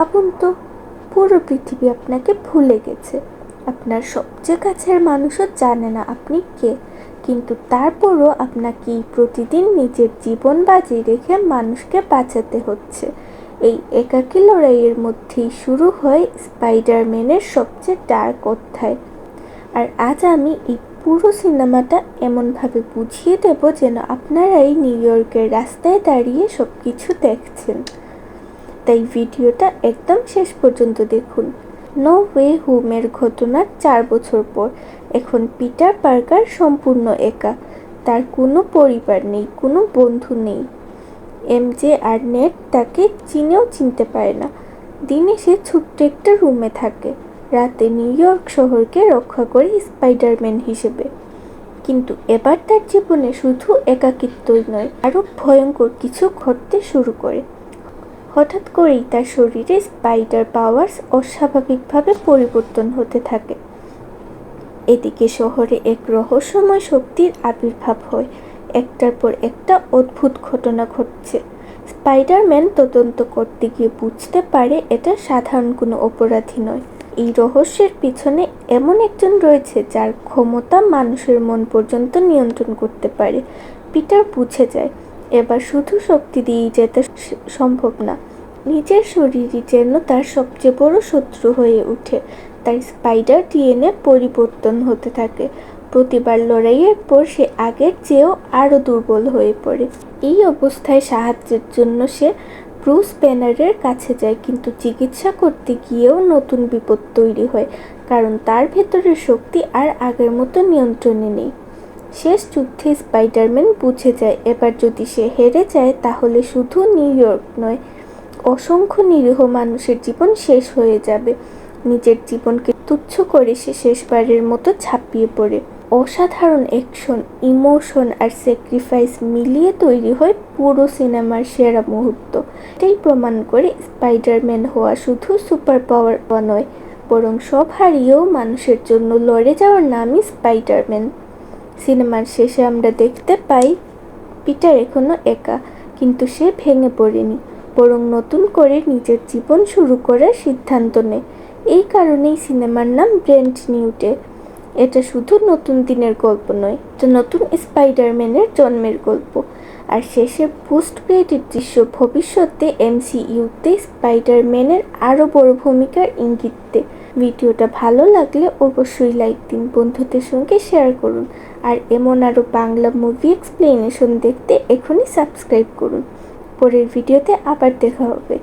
ভাবুন তো, পুরো পৃথিবী আপনাকে ভুলে গেছে, আপনার সবচেয়ে কাছের মানুষও জানে না আপনি কে, কিন্তু তারপরও আপনাকে প্রতিদিন নিজের জীবন বাজি রেখে মানুষকে বাঁচাতে হচ্ছে। এই একাকী লড়াইয়ের মধ্যেই শুরু হয় স্পাইডারম্যানের সবচেয়ে ডার্ক অধ্যায়। আর আজ আমি এই পুরো সিনেমাটা এমনভাবে বুঝিয়ে দেব যেন আপনারাই নিউ ইয়র্কের রাস্তায় দাঁড়িয়ে সব কিছু দেখছেন। তাই ভিডিওটা একদম শেষ পর্যন্ত দেখুন। নো ওয়ে হোমের ঘটনার 4 বছর পর এখন পিটার পার্কার সম্পূর্ণ একা। তার কোনো পরিবার নেই, কোনো বন্ধু নেই। এমজে আর নেট তাকে চিনেও চিনতে পারে না। দিনে সে ছোট্ট একটা রুমে থাকে, রাতে নিউ ইয়র্ক শহরকে রক্ষা করে স্পাইডারম্যান হিসেবে। কিন্তু এবার তার জীবনে শুধু একাকিত্বই নয়, আরও ভয়ঙ্কর কিছু ঘটতে শুরু করে। হঠাৎ করেই তার শরীরে স্পাইডার পাওয়ার্স অস্বাভাবিকভাবে পরিবর্তন হতে থাকে। এদিকে শহরে এক রহস্যময় শক্তির আবির্ভাব হয়। একটার পর একটা অদ্ভুত ঘটনা ঘটছে। স্পাইডারম্যান তদন্ত করতে গিয়ে বুঝতে পারে এটা সাধারণ কোনো অপরাধী নয়। এই রহস্যের পিছনে এমন একজন রয়েছে যার ক্ষমতা মানুষের মন পর্যন্ত নিয়ন্ত্রণ করতে পারে। পিটার বুঝে যায় এবার শুধু শক্তি দিয়েই যেতে সম্ভব না, নিজের শরীরই যেন তার সবচেয়ে বড় শত্রু হয়ে ওঠে। তার স্পাইডার ডিএনএ পরিবর্তন হতে থাকে। প্রতিবার লড়াইয়ের পর সে আগের চেয়েও আরও দুর্বল হয়ে পড়ে। এই অবস্থায় সাহায্যের জন্য সে ব্রুস ব্যানারের কাছে যায়, কিন্তু চিকিৎসা করতে গিয়েও নতুন বিপদ তৈরি হয়, কারণ তার ভেতরের শক্তি আর আগের মতো নিয়ন্ত্রণে নেই। শেষ যুদ্ধে স্পাইডারম্যান বুঝে যায় এবার যদি সে হেরে যায় তাহলে শুধু নিউ ইয়র্ক নয়, অসংখ্য নিরীহ মানুষের জীবন শেষ হয়ে যাবে। নিজের জীবনকে তুচ্ছ করে সে শেষবারের মতো ঝাঁপিয়ে পড়ে। অসাধারণ অ্যাকশন, ইমোশন আর স্যাক্রিফাইস মিলিয়ে তৈরি হয় পুরো সিনেমার সেরা মুহূর্ত। এটাই প্রমাণ করে স্পাইডারম্যান হওয়া শুধু সুপার পাওয়ার নয়, বরং সব হারিয়েও মানুষের জন্য লড়ে যাওয়ার নামই স্পাইডারম্যান। সিনেমার শেষে আমরা দেখতে পাই পিটার এখনো একা, কিন্তু সে ভেঙে পড়েনি, বরং নতুন করে নিজের জীবন শুরু করার সিদ্ধান্ত নেয়। এই কারণেই সিনেমার নাম ব্র্যান্ড নিউ ডে। এটা শুধু নতুন দিনের গল্প নয়, এটা নতুন স্পাইডারম্যানের জন্মের গল্প। আর শেষে পোস্ট ক্রেডিট দৃশ্য ভবিষ্যতে এমসিইউতে স্পাইডারম্যানের আরও বড় ভূমিকার ইঙ্গিত দেয়। ভিডিওটা ভালো লাগলে অবশ্যই লাইক দিন, বন্ধুদের সঙ্গে শেয়ার করুন, আর এমন আরও বাংলা মুভি এক্সপ্লেনেশন দেখতে এখনই সাবস্ক্রাইব করুন। পরের ভিডিওতে আবার দেখা হবে।